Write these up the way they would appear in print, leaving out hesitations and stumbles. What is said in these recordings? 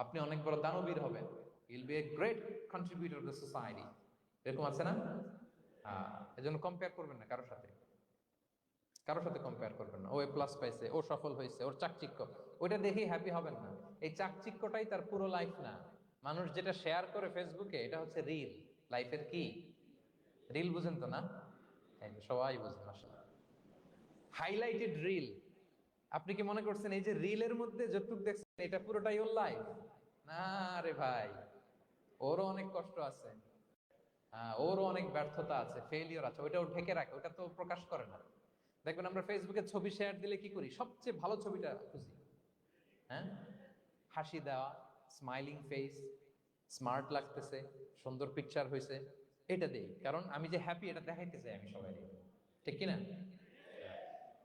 আপনি অনেক বড় দানবীর হবেন, you'll B a great contributor two society, এরকম আছে না? এজন্য কম্পেয়ার করবেন না কারোর সাথে, কারোর সাথে কম্পেয়ার করবেন না। ও এ প্লাস পাইছে, ও সফল হয়েছে, ওর চাকচিক্য, ওইটা দেখেই হ্যাপি হবেন না। এই চাকচিক্যটাই তার পুরো লাইফ না। মানুষ যেটা শেয়ার করে ফেসবুকে, এটা হচ্ছে রিল। লাইফের কি রিল? বুঝেন তো না? এই যে সবাই বুঝেন আসলে। Highlighted reel. আপনি কি মনে করছেন এই যে রিলের মধ্যে যতটুকু দেখছেন এটা পুরোটাই ওর লাইফ? না রে ভাই, ওরও অনেক কষ্ট আছে, ওরও অনেক ব্যর্থতা আছে, ফেলিওর আছে, ওইটা ও ঢেকে রাখে, ওটা তো প্রকাশ করে না। দেখবেন আমরা ফেসবুকে ছবি শেয়ার দিলে কি করি? সবচেয়ে ভালো ছবিটা খুঁজি। হ্যাঁ, হাসি দেওয়া, স্মাইলিং ফেস, স্মার্ট লাগতেছে, সুন্দর পিকচার হয়েছে, এটা দেই। কারণ আমি যে হ্যাপি এটা দেখাইতে চাই আমি সবাই, ঠিক কিনা?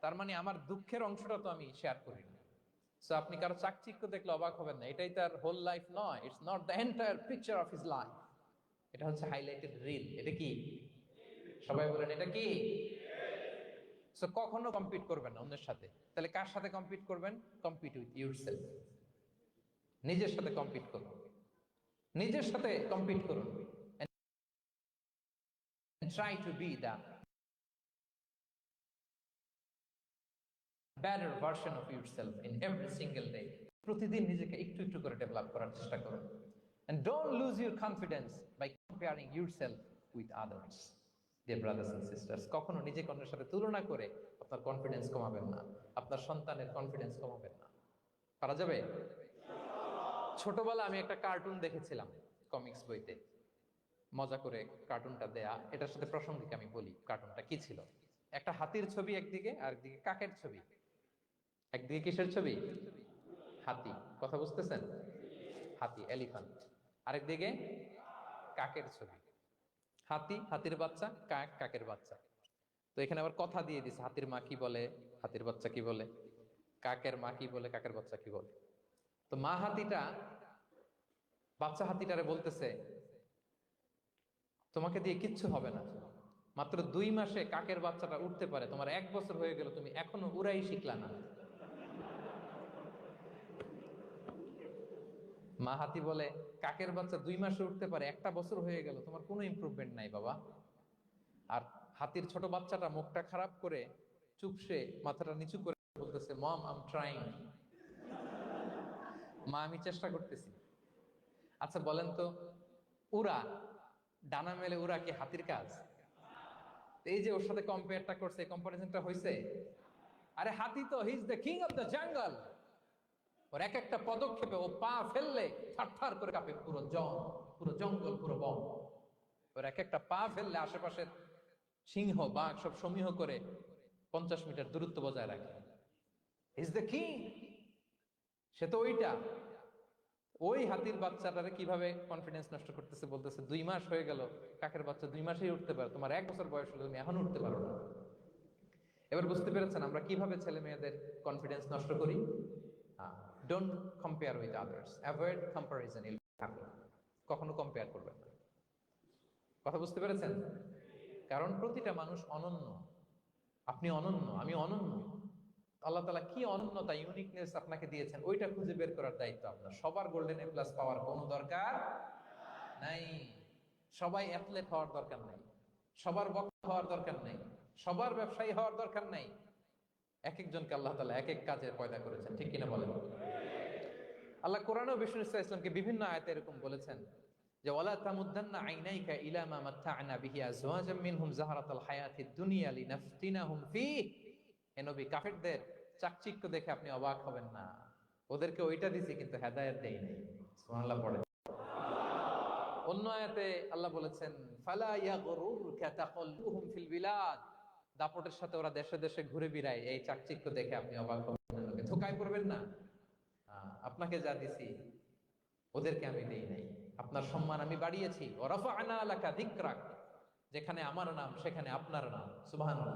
তার মানে আমার দুঃখের অংশটা তো আমি শেয়ার করি না। সো আপনি কারো চাকচিক্য দেখলে অবাক হবেন না, এটাই তার হোল লাইফ নয়। It's not the entire picture of his life. এটা হচ্ছে হাইলাইটেড রিল। এটা কি? সবাই বলেন এটা কি? সো কখনো কম্পিট করবেন না অন্যের সাথে। তাহলে কার সাথে কম্পিট করবেন? Compete with yourself. নিজের সাথে কম্পিট করুন, নিজের সাথে কম্পিট করুন, try to B the better version of yourself in every single day. প্রতিদিন নিজেকে একটু একটু করে ডেভেলপ করার চেষ্টা করুন। And don't lose your confidence by comparing yourself with others. Dear brothers and sisters, কখনো নিজেকে অন্যের সাথে তুলনা করে আপনার কনফিডেন্স কমাবেন না, আপনার সন্তানের কনফিডেন্স কমাবেন না। পারা যাবে? ছোটবেলা আমি একটা কার্টুন দেখেছিলাম কমিক্স বইতে, মজা করে কার্টুনটা দেয়া। এটার সাথে প্রাসঙ্গিক আমি বলি কার্টুনটা কি ছিল। একটা হাতির ছবি একদিকে, আর একদিকে কাকের ছবি। একদিকে কিসের ছবি? হাতি। কথা বুঝতেছেন? হাতি, এলিফ্যান্ট। আরেকদিকে কাকের ছবি। হাতি, হাতির বাচ্চা, কাক, কাকের বাচ্চা। তো এখানে আবার কথা দিয়ে দিছে, হাতির মা কি বলে, হাতির বাচ্চা কি বলে, কাকের মা কি বলে, কাকের বাচ্চা কি বলে। তো মা হাতিটা বাচ্চা হাতিটারে বলতেছে, তোমাকে দিয়ে কিচ্ছু হবে না, মাত্র 2 মাসে কাকের বাচ্চাটা উঠতে পারে, তোমার 1 বছর হয়ে গেল, তুমি এখনো উড়াই শিখলা না। মা হাতি বলে, কাকের বাচ্চা 2 মাসে উঠতে পারে, 1 বছর হয়ে গেল, তোমার কোনো ইমপ্রুভমেন্ট নাই বাবা। আর হাতির ছোট বাচ্চাটা মুখটা খারাপ করে চুপসে মাথাটা নিচু করে বলতেছে, মম আই এম ট্রাইং। মা আমি চেষ্টা করতেছি। আচ্ছা বলেন তো, উড়া, ডানা মেলে উড়া কি হাতির কাজ? এই যে ওর সাথে কম্পেয়ারটা করছে, কম্পারিজনটা হয়েছে। আরে হাতি তো he is the king of the jungle. ওর এক একটা পদক্ষেপে ও পা ফেললে থারথার করে কাঁপে পুরো জঙ্গল, পুরো বন। ওর এক একটা পা ফেললে আশেপাশের সিংহ বাঘ সব সমীহ করে 50 মিটার দূরত্ব বজায় রাখে। Is the king. সে তো ওইটা। ওই হাতির বাচ্চাটারে কিভাবে কনফিডেন্স নষ্ট করতেছে, বলতেছে 2 মাস হয়ে গেল, কাকের বাচ্চা 2 মাসেই উঠতে পারে, তোমার 1 বছর বয়স হলে তুমি এখন উঠতে পারো না। এবার বুঝতে পেরেছেন আমরা কিভাবে ছেলে মেয়েদের কনফিডেন্স নষ্ট করি? Don't compare with others, avoid comparison. কখনো কম্পেয়ার করবেন না। কথা বুঝতে পেরেছেন? কারণ প্রতিটা মানুষ অনন্য। আপনি অনন্য, আমি অনন্য। আল্লাহ তাআলা কি অনন্যতা, ইউনিকনেস আপনাকে দিয়েছেন, ওইটা খুঁজে বের করার দায়িত্ব আপনার। সবার গোল্ডেন এ প্লাস পাওয়ার কোনো দরকার নাই। সবাই অ্যাথলেট হওয়ার দরকার নাই, সবার বক্তা হওয়ার দরকার নাই, সবার ব্যবসায়ী হওয়ার দরকার নাই। এক একজনকে আল্লাহ তাআলা এক এক কাজে পয়দা করেছেন, ঠিক কিনা বলেন? আল্লাহ কোরআনেও বিষ্ণু ইসলামকে বিভিন্ন আয়াতে এরকম বলেছেন যে, ওয়ালা তামুদ্দান্না আইনাইকা ইলা মা মাত্তা'না বিহি আজওয়াজাম মিনহুম যাহরাতাল হায়াতিদ দুনিয়া লিনাফতিনাহুম ফীহ। হে নবী, কাফেরদের চাকচিক্য দেখে আপনি অবাক হবেন না, ওদেরকে ওইটা দিছি কিন্তু হেদায়েত দেই নাই। সুবহানাল্লাহ পড়ে। অন্য আয়াতে আল্লাহ বলেছেন, ফালা ইয়াগরুরকা তাকাল্লুহুম ফিল বিলাদ। দাপটের সাথে ওরা দেশে দেশে ঘুরে বেড়ায়, এই চাকচিক্য দেখে আপনি অবাক হবেন না, ধোঁকায় পড়বেন না। আপনাকে যা দিছি ওদেরকে আমি দেই নাই। আপনার সম্মান আমি বাড়িয়েছি। ওয়া রাফা'না লাকা যিকরাক, যেখানে আমার নাম সেখানে আপনার নাম। সুবহানাল্লাহ।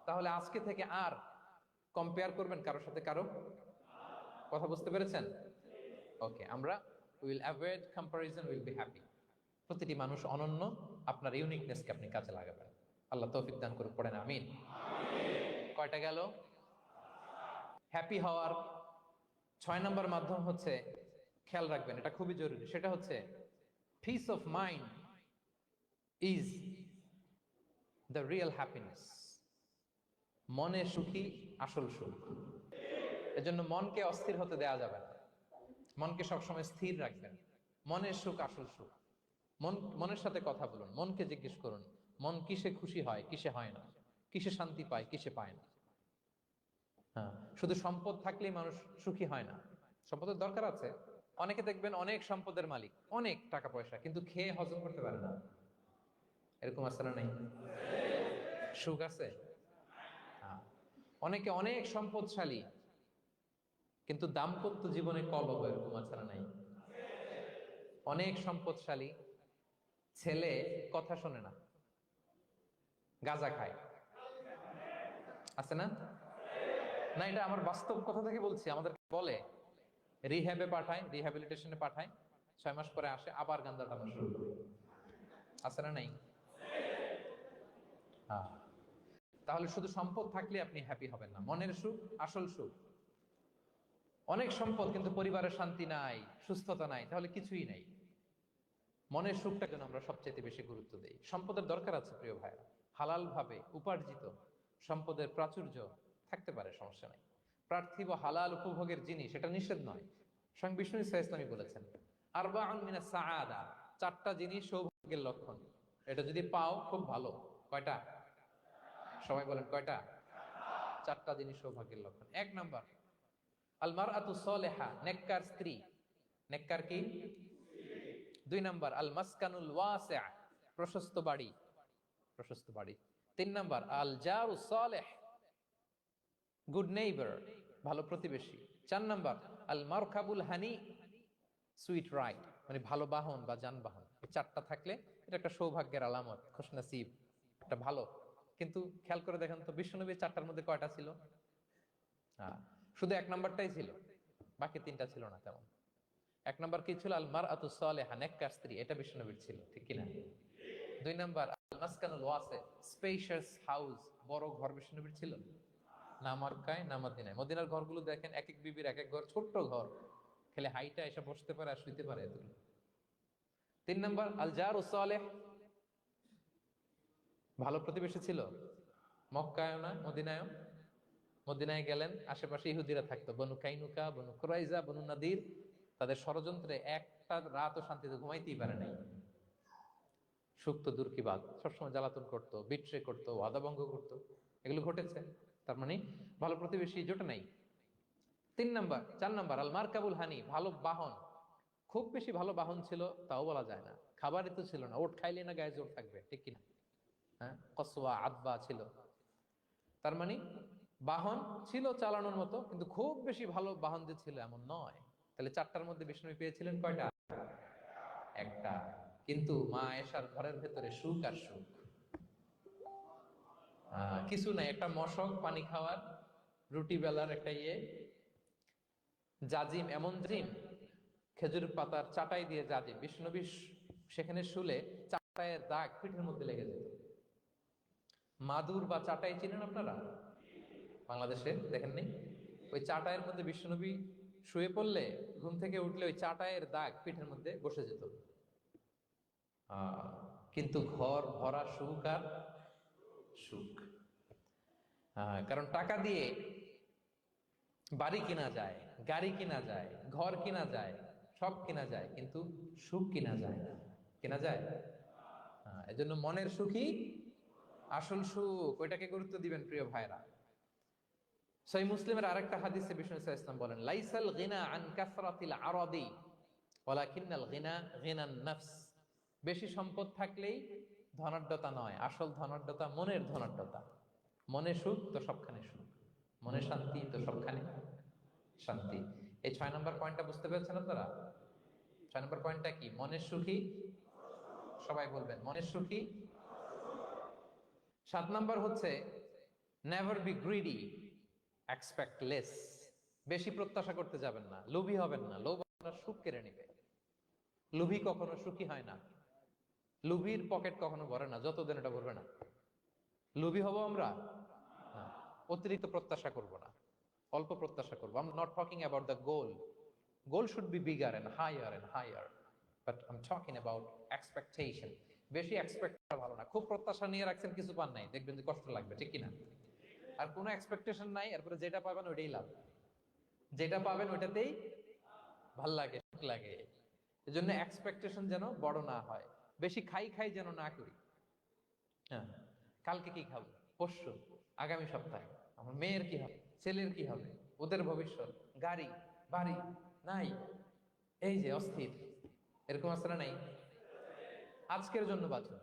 তাহলে আজকে থেকে আর কম্পেয়ার করবেন কারোর সাথে কারো? কথা বুঝতে পেরেছেন? ওকে, আমরা will avoid comparison, will be happy. প্রতিটি মানুষ অনন্য, আপনার ইউনিকনেসকে আপনি কাজে লাগাবেন। আল্লাহ তৌফিক দান করুন, পড়েন আমিন। কয়টা গেল? হ্যাপি হওয়ার 6 নম্বর মাধ্যম হচ্ছে, খেয়াল রাখবেন এটা খুবই জরুরি, সেটা হচ্ছে piece of mind is the real happiness. মনে সুখী আসল সুখ। এজন্য মনকে অস্থির হতে দেয়া যাবে না, মনকে সবসময় স্থির রাখবেন। মনের সুখ আসল সুখ। মনের সাথে কথা বলুন, মনকে জিজ্ঞেস করুন মন কিসে খুশি হয়, কিসে হয় না, কিসে শান্তি পায়, কিসে পায় না। হ্যাঁ, শুধু সম্পদ থাকলেই মানুষ সুখী হয় না, সম্পদের দরকার আছে। অনেকে দেখবেন অনেক সম্পদের মালিক, অনেক টাকা পয়সা, কিন্তু খেয়ে হজম করতে পারে না। এরকম আছে না নাই? সুখ আছে? হ্যাঁ। অনেকে অনেক সম্পদশালী, কিন্তু দাম্পত্য জীবনে কলহ, এরকম আছে না নাই? অনেক সম্পদশালী ছেলে কথা শোনে না, গাঁজা খায়, আছে না? না, এটা আমার বাস্তব কথা থেকে বলছি। আমাদের বলে রিহ্যাবে পাঠায়, রিহ্যাবিলিটেশনে পাঠায়, 6 মাস পরে আসে আবার গাঁজা টানা শুরু করে। আছে না নাই? হ্যাঁ। তাহলে শুধু সম্পদ থাকলে আপনি হ্যাপি হবেন না। মনের সুখ আসল সুখ। অনেক সম্পদ কিন্তু পরিবারের শান্তি নাই, সুস্থতা নাই, তাহলে কিছুই নাই। মনের সুখটা যেন আমরা সবচেয়ে বেশি গুরুত্ব দেই। সম্পদের দরকার আছে প্রিয় ভাইরা, হালাল ভাবে উপার্জিত সম্পদের প্রাচুর্য থাকতে পারে, সমস্যা নাই। পার্থিব হালাল উপভোগের জিনিস, এটা নিষেধ নয়। স্বয়ং বিষ্ণু ইসা ইসলামী বলেছেন আরবাউন মিনাস সাআদা, 4টা জিনিস সৌভাগ্যের লক্ষণ। এটা যদি পাও খুব ভালো। কয়টা? সবাই বলেন কয়টা? 4টা জিনিস সৌভাগ্যের লক্ষণ। 1 নম্বর, আল মারআতু সালেহা, নেককার স্ত্রী। নেককার কি? 2 নম্বর, আল মাসকানুল ওয়াসিআ, প্রশস্ত বাড়ি, প্রশস্ত বাড়ি। 3 নম্বর, আল জারু সালেহ, গুড নেইবার, ভালো প্রতিবেশী। 4 নম্বর, আল মারকাবুল হানি, সুইট রাইড, মানে ভালো বাহন বা যানবাহন। এই 4টা থাকলে এটা একটা সৌভাগ্যের আলামত, খুশনসিব, এটা ভালো। কিন্তু খেয়াল করে দেখেন তো, বিশ্বনবীর 4টার মধ্যে কয়টা ছিল? হ্যাঁ, শুধু 1 নম্বরটাই ছিল, বাকি 3টা ছিল না তেমন। 1 নম্বর কি ছিল? আল মারআতু সালেহা, নেককার স্ত্রী, এটা বিশ্বনবীর ছিল, ঠিক কিনা? 2 নম্বর, আল মাসকানুল ওয়াসি, স্পেশিয়াস হাউস, বড় ঘর, বিশ্বনবীর ছিল না? মক্কায় না মদিনায়? মদিনার ঘরগুলো দেখেন, এক এক বিবির এক এক ঘর, ছোট্ট ঘর, খেলে হাইটা এসে বসতে পারে আর শুইতে পারে এতগুলো। 3 নম্বর, আল জারু সালেহ, ভালো প্রতিবেশী ছিল। মক্কায়ও না মদিনায়ও। মদিনায় গেলেন, আশেপাশে ইহুদিরা থাকতো, বনু কাইনুকা, বনু কুরাইজা, বনু নাদির। তাদের ষড়যন্ত্রে একটা রাতও শান্তিতে ঘুমাইতেই পারে নাই। সুখ তো দূর কি বাদ, সবসময় জ্বালাতন করতো, বিট্রে করতো, ওয়াদা ভঙ্গ করতো, এগুলো ঘটেছে। তার মানে ভালো প্রতিবেশী জোটে নাই। 3 নম্বর, 4 নম্বর, আল মারকাবুল হানি, ভালো বাহন। খুব বেশি ভালো বাহন ছিল তাও বলা যায় না, খাবারই তো ছিল না, ওট খাইলে না গায়ে জোর থাকবে, ঠিক কিনা? হ্যাঁ, কসওয়া আদবা ছিল। তার মানে বাহন ছিল চালানোর মতো, কিন্তু খুব বেশি ভালো বাহন যে ছিল এমন নয়। তাহলে 4টার মধ্যে বিষ্ণু পেয়েছিলেন কয়টা? একটা। কিন্তু মা আয়েশার ঘরের ভেতরে সুখ আর সুখ, কিছু নাই। একটা মশক পানি খাওয়ার, রুটি বেলার একটা জাজিম, এমন জাজিম, খেজুর পাতার চাটাই দিয়ে জাজিম, বিষ্ণুনবী সেখানে শুলে চাটাইয়ের দাগ পিঠের মধ্যে লেগে যেত। মাদুর বা চাটাই চিনেন আপনারা? বাংলাদেশে দেখেননি? ওই চাটাইয়ের মধ্যে বিষ্ণুনবী শুয়ে পড়লে, ঘুম থেকে উঠলে ওই চাটাইয়ের দাগ পিঠের মধ্যে বসে যেত। কিন্তু ঘর ভরা সুখ আর সুখ। কারণ টাকা দিয়ে বাড়ি কিনা যায়, গাড়ি কিনা যায়, ঘর কিনা যায়, সব কিনা যায়, কিন্তু সুখ কিনা যায় না। কিনা যায়? এজন্য মনের সুখই আসল সুখ, ওইটাকে গুরুত্ব দিবেন প্রিয় ভাইরা। সহিহ মুসলিমের আরেকটা হাদিসে বিষ্ণু ইসলাম বলেন, লাইসাল গিনা আন কাসরাতিল আরাদি ওয়ালাকিন্নাল গিনা গিনান নফস। বেশি সম্পদ থাকলেই ধনাঢ্যতা নয়, আসল ধনাঢ্যতা মনের ধনাঢ্যতা। মনে সুখ তো সবখানে সুখ, মনে শান্তি তো সবখানে শান্তি। এই 6 নম্বর পয়েন্টটা বুঝতে পেরেছেন আপনারা? 6 নম্বর পয়েন্টটা কি? মনের সুখী, সবাই বলবেন মনের সুখী। 7 নম্বর হচ্ছে never be greedy, expect less. বেশি প্রত্যাশা করতে যাবেন না, লোভী হবেন না। লোভ আপনার সুখ কেড়ে নিবে। লোভী কখনো সুখী হয় না। লোভীর পকেট কখনো ভরে না, যতদিন এটা ভরবে না। লোভী হব আমরা না, অতিরিক্ত প্রত্যাশা করব না। অল্প প্রত্যাশা করবো। I am not talking about the goal, goal should be bigger and higher, but I am talking about expectation. বেশি এক্সপেক্ট করা ভালো না। খুব প্রত্যাশা নিয়ে রাখছেন, কিছু পান নাই, দেখবেন যে কষ্ট লাগবে, ঠিক কিনা? আর কোনো এক্সপেকটেশন নাই, এরপরে যেটা পাবেন ওইটাই লাভ, যেটা পাবেন ওইটাতেই ভাল লাগে, সুখ লাগে। এজন্য এক্সপেকটেশন যেন বড় না হয়, বেশি খাই খাই যেন না করি। হ্যাঁ, কালকে কি খাবো, পরশু, আগামী সপ্তাহে আমার মেয়ের কি হবে, ছেলের কি হবে, ওদের ভবিষ্যৎ, গাড়ি বাড়ি নাই, এই যে অস্থির, এরকম আছে না নাই? আজকের জন্য বাঁচুন,